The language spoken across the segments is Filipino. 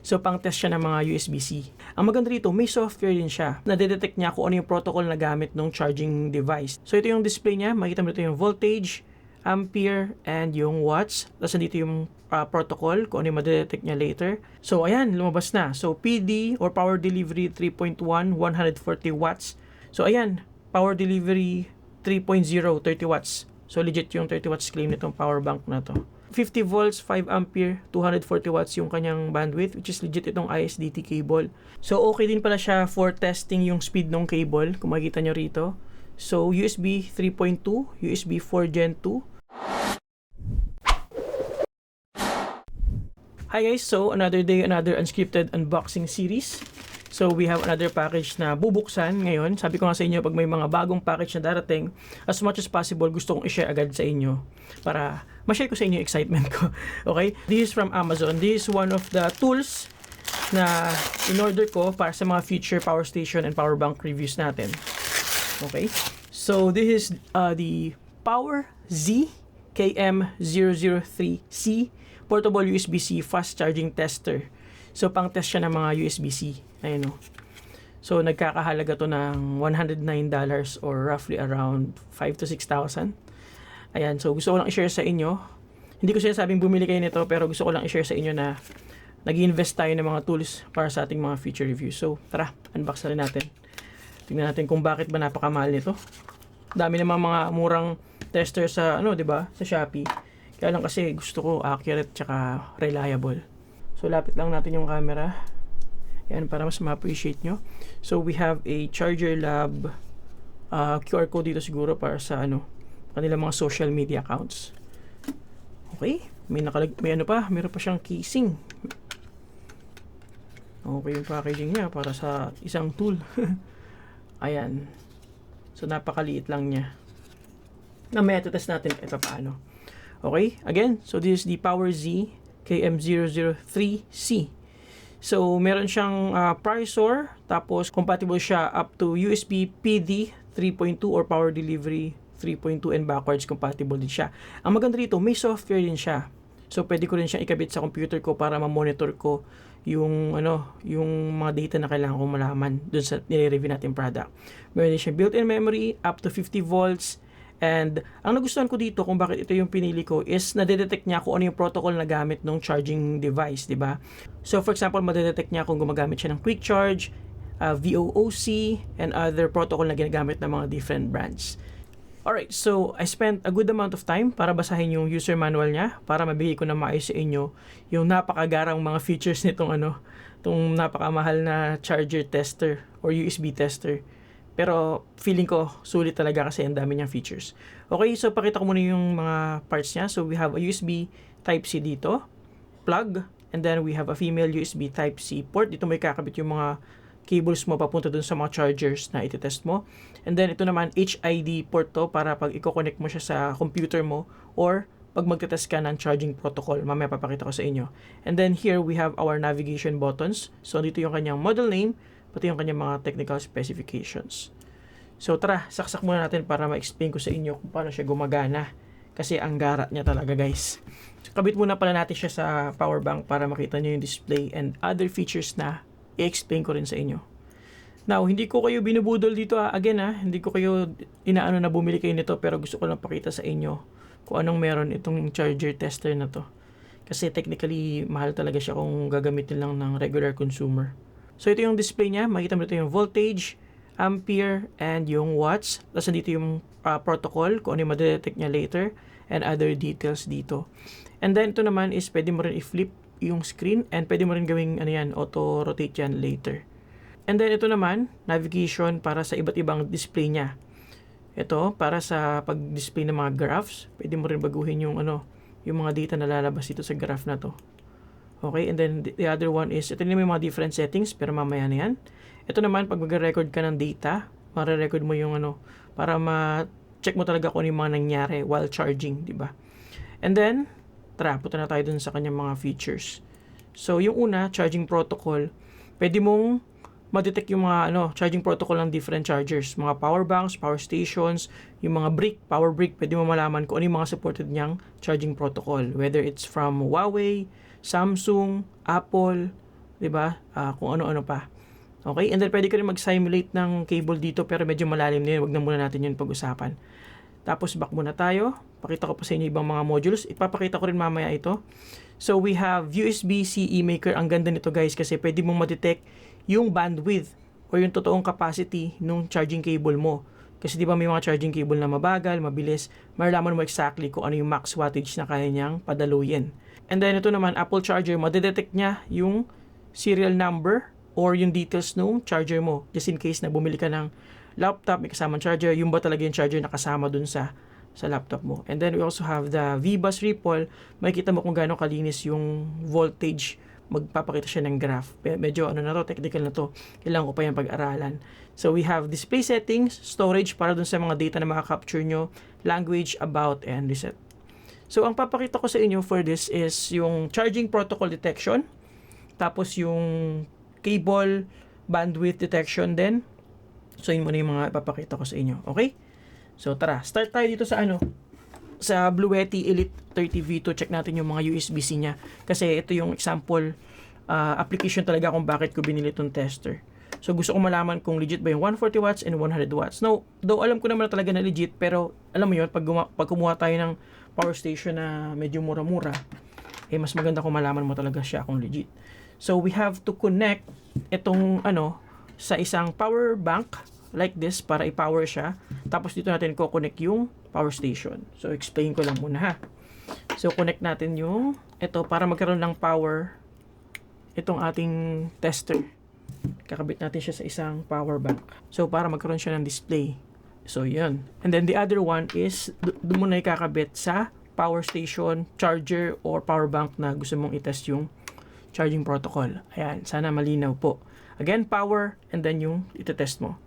So, pang-test siya ng mga USB-C. Ang maganda rito, may software din siya. Nade-detect niya kung ano yung protocol na gamit ng charging device. So, ito yung display niya. Makikita mo dito yung voltage, ampere, and yung watts. Tapos, dito yung protocol, kung ano yung madedetect niya later. So, ayan, lumabas na. So, PD or power delivery 3.1, 140 watts. So, ayan, power delivery 3.0, 30 watts. So, legit yung 30 watts claim nitong power bank na to. 50 volts, 5 ampere, 240 watts yung kanyang bandwidth, which is legit itong ISDT cable. So, okay din pala siya for testing yung speed ng cable, kung makikita nyo rito. So, USB 3.2, USB 4 Gen 2. Hi guys, so another day, another unscripted unboxing series. So we have another package na bubuksan ngayon. Sabi ko nga sa inyo, pag may mga bagong package na darating, as much as possible gusto kong i-share agad sa inyo para ma-share ko sa inyo yung excitement ko. Okay? This is from Amazon. This is one of the tools na in-order ko para sa mga future power station and power bank reviews natin. Okay? So this is the Power Z KM003C Portable USB-C Fast Charging Tester. So, pang-test siya ng mga USB-C. Ayun o. So, nagkakahalaga to ng $109 or roughly around 5 to 6,000. Ayan. So, gusto ko lang i-share sa inyo. Hindi ko sinasabing bumili kayo nito, pero gusto ko lang i-share sa inyo na nag-invest tayo ng mga tools para sa ating mga future reviews. So, tara, unbox na rin natin. Tingnan natin kung bakit ba napakamahal nito. Dami namang mga murang tester sa, di ba, sa Shopee. Kaya lang kasi gusto ko accurate tsaka reliable. So, lapit lang natin yung camera. Yan, para mas ma-appreciate nyo. So, we have a Charger Lab QR code dito siguro para sa kanilang mga social media accounts. Okay. Meron pa siyang casing. Okay yung packaging niya para sa isang tool. Ayan. So, napakaliit lang niya. May test natin ito paano. Okay, again, so this is the Power Z KM003C. So, meron siyang Prisor, tapos compatible siya up to USB PD 3.2 or Power Delivery 3.2 and backwards compatible din siya. Ang maganda rito, may software din siya. So, pwede ko rin siyang ikabit sa computer ko para ma-monitor ko yung mga data na kailangan kong malaman dun sa nire-review natin product. Meron din siya built-in memory up to 50 volts. And ang nagustuhan ko dito kung bakit ito yung pinili ko is nadedetect niya kung ano yung protocol na gamit ng charging device, di ba? So for example, madedetect niya kung gumagamit siya ng quick charge, VOOC, and other protocol na ginagamit ng mga different brands. Alright, so I spent a good amount of time para basahin yung user manual niya para mabigay ko na maayos sa inyo yung napakagarang mga features nitong itong napakamahal na charger tester or USB tester. Pero feeling ko sulit talaga kasi ang dami niyang features. Okay, so pakita ko muna yung mga parts niya. So we have a USB Type-C dito, plug, and then we have a female USB Type-C port. Dito may kakabit yung mga cables mo papunta dun sa mga chargers na ititest mo. And then ito naman HID port to para pag i-connect mo siya sa computer mo or pag magtetest ka ng charging protocol. Mamaya papakita ko sa inyo. And then here we have our navigation buttons. So dito yung kanyang model name, pati yung kanyang mga technical specifications. So tara, saksak muna natin para ma-explain ko sa inyo kung paano siya gumagana. Kasi ang gara niya talaga guys. So, kabit muna pala natin siya sa power bank para makita nyo yung display and other features na i-explain ko rin sa inyo. Now, hindi ko kayo binubudol dito again hindi ko kayo inaano na bumili kayo nito pero gusto ko lang pakita sa inyo kung anong meron itong charger tester na to. Kasi technically, mahal talaga siya kung gagamitin lang ng regular consumer. So ito yung display niya, makikita mo dito yung voltage, ampere, and yung watts. Tapos dito yung protocol, kung ano yung madedetect niya later, and other details dito. And then ito naman is pwede mo rin i-flip yung screen, and pwede mo rin gawing auto-rotate yan later. And then ito naman, navigation para sa iba't ibang display niya. Ito, para sa pag-display ng mga graphs, pwede mo rin baguhin yung mga data na lalabas dito sa graph na to. Okay, and then the other one is, ito naman yung mga different settings, pero mamaya na yan. Ito naman, pag mag-record ka ng data, mare-record mo yung para ma-check mo talaga kung ano yung mga nangyari while charging, di ba? And then, tara, punta na tayo dun sa kanyang mga features. So, yung una, charging protocol, pwede mong ma-detect yung mga charging protocol ng different chargers, mga power banks, power stations, yung mga power brick, pwede mo malaman kung ano yung mga supported niyang charging protocol, whether it's from Huawei, Samsung, Apple, 'di ba? Kung ano-ano pa. Okay? And then pwede ka rin mag-simulate ng cable dito pero medyo malalim na yun. Wag na muna natin yun pag-usapan. Tapos back muna tayo. Pakita ko pa sa inyo ibang mga modules. Ipapakita ko rin mamaya ito. So we have USB-C e-maker. Ang ganda nito guys kasi pwede mong ma-detect yung bandwidth or yung totoong capacity ng charging cable mo. Kasi di ba may mga charging cable na mabagal, mabilis, malalaman mo exactly kung ano yung max wattage na kaya niyang padaluyin. And then ito naman, Apple Charger, madedetect niya yung serial number or yung details nung charger mo. Just in case na bumili ka ng laptop, may kasamang charger, yung ba talaga yung charger na kasama dun sa laptop mo. And then we also have the V-Bus Ripple. Makikita mo kung gaano kalinis yung voltage. Magpapakita siya ng graph. Medyo ano na to, technical na to. Kailangan ko pa yung pag-aralan. So we have display settings, storage para dun sa mga data na makaka-capture nyo, language, about, and reset. So ang papakita ko sa inyo for this is yung charging protocol detection. Tapos yung cable bandwidth detection din. So yun muna yung mga ipapakita ko sa inyo. Okay? So tara, start tayo dito sa sa Bluetti Elite 30 V2. Check natin yung mga USB-C nya. Kasi ito yung example application talaga kung bakit ko binili itong tester. So gusto ko malaman kung legit ba yung 140 watts and 100 watts. Now, though alam ko naman na talaga na legit, pero alam mo yun, pag kumuha tayo ng power station na medyo mura-mura, mas maganda kung malaman mo talaga siya kung legit. So we have to connect itong sa isang power bank like this para i-power siya. Tapos dito natin ko-connect yung power station. So explain ko lang muna ha. So connect natin yung ito para magkaroon ng power itong ating tester. Kakabit natin siya sa isang power bank. So para magkaroon siya ng display. So yun. And then the other one is doon mo na ikakabit sa power station, charger or power bank na gusto mong i-test yung charging protocol. Ayan, sana malinaw po. Again, power and then yung itetest mo.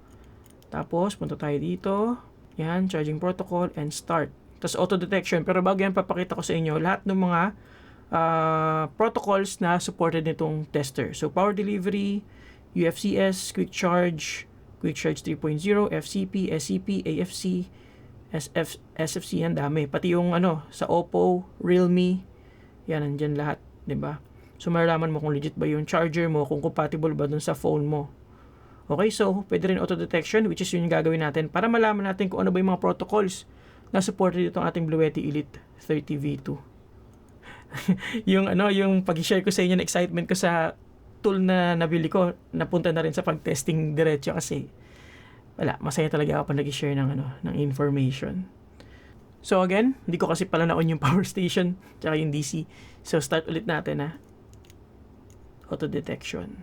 Tapos, punta tayo dito. Yan, charging protocol and start. Tapos auto detection. Pero bago yan, papakita ko sa inyo lahat ng mga protocols na supported nitong tester. So, power delivery, UFCS, quick charge 3.0, FCP, SCP, AFC, SFC, yan dami. Pati yung sa Oppo, Realme, yan, nandyan lahat. 'Di ba? So, malalaman mo kung legit ba yung charger mo, kung compatible ba dun sa phone mo. Okay, so, pwede rin auto detection, which is yun yung gagawin natin para malaman natin kung ano ba yung mga protocols na supported itong ating Bluetti Elite 30 V2. yung pag-share ko sa inyo ng excitement ko sa tool na nabili ko, napunta na rin sa pag-testing diretso kasi masaya talaga ako pag nag-share ng information. So again, hindi ko kasi pala na-on yung power station tsaka yung DC. So start ulit natin ha. Auto detection.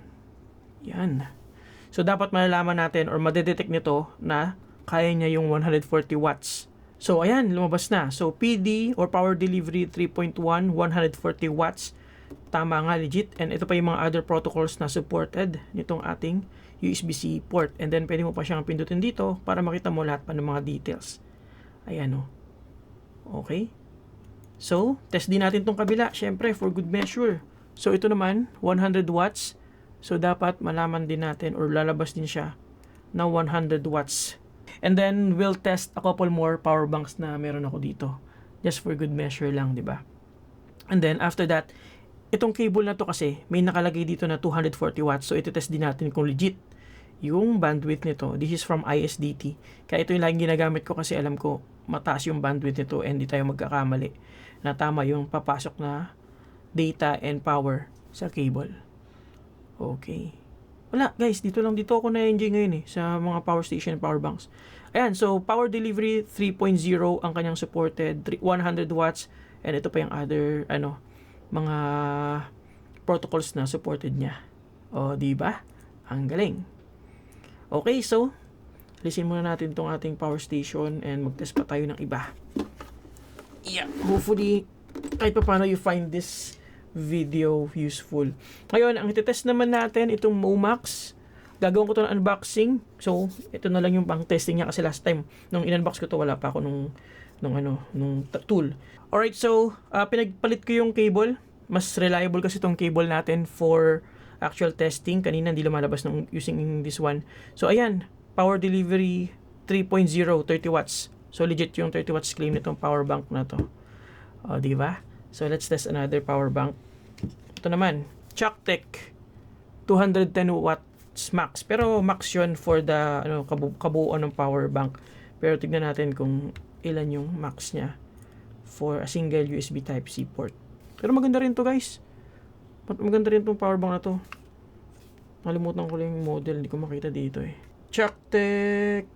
Yan. So dapat malalaman natin or madedetect nito na kaya niya yung 140 watts. So ayan, lumabas na. So PD or power delivery 3.1, 140 watts. Tama nga, legit. And ito pa yung mga other protocols na supported nitong ating USB-C port. And then pwede mo pa siyang pindutin dito para makita mo lahat pa ng mga details. Ayan o. Okay. So, test din natin tong kabila. Syempre, for good measure. So, ito naman, 100 watts. So, dapat malaman din natin or lalabas din siya na 100 watts. And then, we'll test a couple more power banks na meron ako dito. Just for good measure lang, di ba? And then, after that, itong cable na to kasi, may nakalagay dito na 240 watts. So, ito-test din natin kung legit yung bandwidth nito. This is from ISDT. Kaya ito yung laging ginagamit ko kasi alam ko mataas yung bandwidth nito and hindi tayo magkakamali na tama yung papasok na data and power sa cable. Okay. Wala, guys, dito ako na-enjoy ngayon sa mga power station and power banks. Ayan, so power delivery 3.0 ang kanyang supported, 100 watts, and ito pa yung other mga protocols na supported niya. O, di ba? Ang galing. Okay, so alisin muna natin tong ating power station and mag-test pa tayo ng iba. Yeah, hopefully kahit pa paano you find this video useful. Ngayon, ang itetest naman natin itong Momax. Gagawin ko to ng unboxing. So, ito na lang yung pang testing niya kasi last time nung in-unbox ko to wala pa ako nung tool. Alright, so pinagpalit ko yung cable. Mas reliable kasi itong cable natin for actual testing. Kanina hindi lumalabas nung using this one. So, ayan, power delivery 3.0, 30 watts. So, legit yung 30 watts claim nitong power bank na to. O, diba? So, let's test another power bank. Ito naman, ChockTech 210 watts max. Pero max yun for the kabuuan ng power bank. Pero tignan natin kung ilan yung max niya for a single USB Type-C port. Pero maganda rin to guys. Maganda rin tong power bank na to. Nalimutan ko lang yung model. Hindi ko makita dito eh. Chactec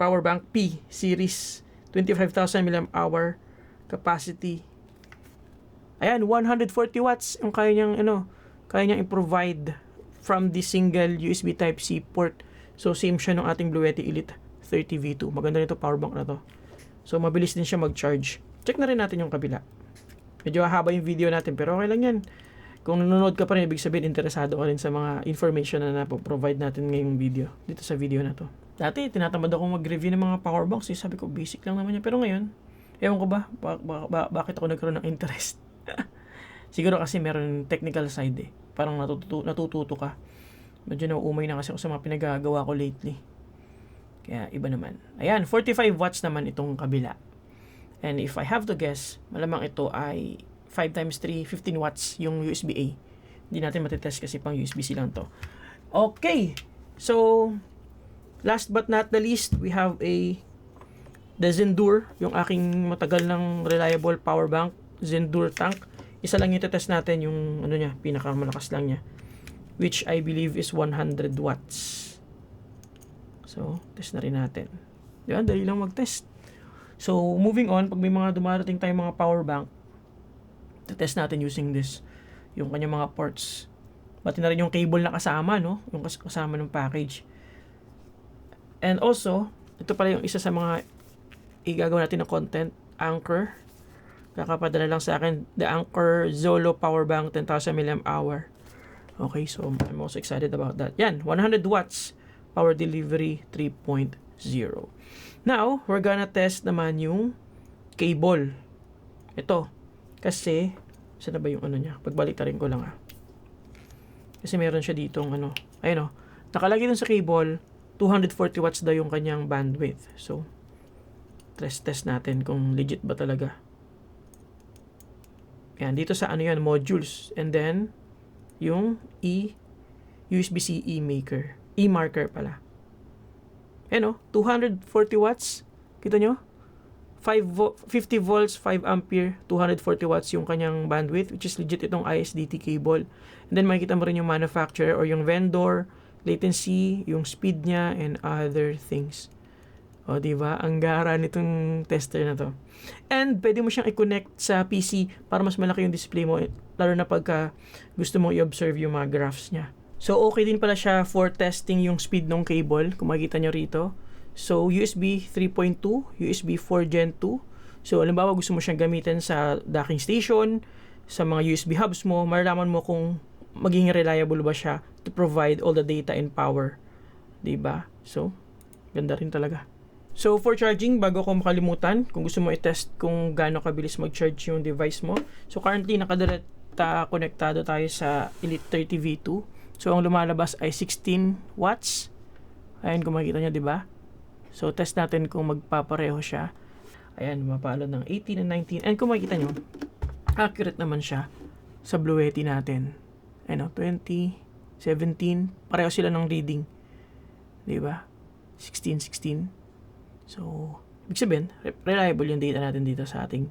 Power Bank P series. 25,000 mAh capacity. Ayan, 140 watts yung kaya niyang i-provide from the single USB Type-C port. So, same siya ng ating Blue Yeti Elite 30V2. Maganda nito power bank na to. So, mabilis din siya mag-charge. Check na rin natin yung kabila. Medyo haba yung video natin, pero okay lang yan. Kung nanonood ka pa rin, ibig sabihin, interesado ka rin sa mga information na napoprovide natin ngayong video. Dito sa video na to. Dati, tinatamad ako mag-review ng mga power banks. Sabi ko, basic lang naman yan. Pero ngayon, ewan ko ba, bakit ako nagkaroon ng interest? Siguro kasi meron technical side eh. Parang natututo ka. Medyo nauumay na kasi ako sa mga pinagagawa ko lately. Kaya iba naman. Ayan, 45 watts naman itong kabila. And if I have to guess, malamang ito ay 5x3, 15 watts yung USB-A. Hindi natin matitest kasi pang USB-C lang to. Okay. So, last but not the least, we have the Zendur, yung aking matagal ng reliable power bank, Zendur tank. Isa lang yung test natin, yung pinakamalakas lang niya, which I believe is 100 watts. So, test na rin natin. Diba? Dali lang mag-test. So, moving on, pag may mga dumarating tayong mga power bank, test natin using this, yung kanyang mga ports. Pati na rin yung cable na kasama, no? Yung kasama ng package. And also, ito pala yung isa sa mga igagawa natin na content, Anker. Kakapadala lang sa akin, the Anker Zolo Power Bank 10,000 mAh. Okay, so I'm also excited about that. Yan, 100 watts, power delivery 3.0. Now, we're gonna test naman yung cable. Ito. Kasi, saan na ba yung niya? Pagbaliktarin ko lang Kasi meron siya ditong ayun nakalagay dun sa cable, 240 watts daw yung kanyang bandwidth. So, test natin kung legit ba talaga. Yan, dito sa yan, modules. And then, yung USB-C e-maker. E-marker pala. Ayan 240 watts. Kita nyo? 50 volts, 5 ampere, 240 watts yung kanyang bandwidth, which is legit itong ISDT cable. And then makikita mo rin yung manufacturer or yung vendor, latency, yung speed niya, and other things. O, diba? Ang gara nitong tester na to. And pwede mo siyang i-connect sa PC para mas malaki yung display mo, lalo na pagka gusto mo i-observe yung mga graphs niya. So, okay din pala siya for testing yung speed ng cable, kung makikita nyo rito. So, USB 3.2, USB 4 Gen 2. So, halimbawa gusto mo siyang gamitin sa docking station, sa mga USB hubs mo, malalaman mo kung maging reliable ba siya to provide all the data and power. Diba? So, ganda rin talaga. So, for charging, bago ko makalimutan, kung gusto mo i-test kung gaano kabilis mag-charge yung device mo. So, currently, nakadireta konektado tayo sa Elite 30V2. So, ang lumalabas ay 16 watts. Ayan, kung makikita nyo, diba? So, test natin kung magpapareho siya. Ayan, mapalo ng 18 and 19. And kung makikita nyo, accurate naman siya sa Blue Yeti natin. Ayan 20, 17. Pareho sila ng reading. Diba? 16, 16. So, ibig sabihin, reliable yung data natin dito sa ating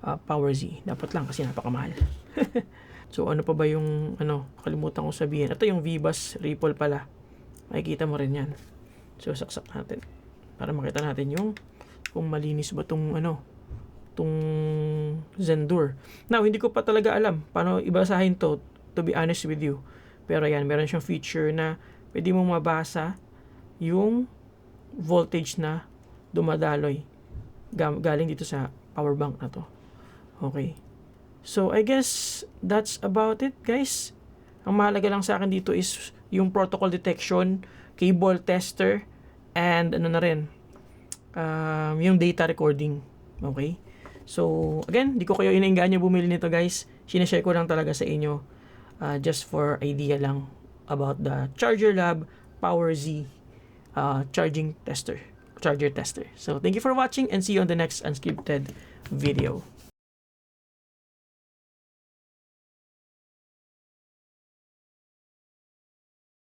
PowerZ. Dapat lang kasi napakamahal. So, ano pa ba yung, kalimutan kong sabihin. Ito yung VBus Ripple pala. Makikita mo rin yan. So, saksak natin. Para makita natin yung kung malinis ba tong Zendur. Now, hindi ko pa talaga alam paano ibasahin to be honest with you. Pero yan, meron siyang feature na pwede mong mabasa yung voltage na dumadaloy galing dito sa power bank na to. Okay. So, I guess that's about it, guys. Ang mahalaga lang sa akin dito is yung protocol detection, cable tester, and yung data recording. Okay? So, again, di ko kayo inainganyo bumili nito, guys. Sinashare ko lang talaga sa inyo just for idea lang about the Charger Lab PowerZ charger tester. So, thank you for watching and see you on the next unscripted video.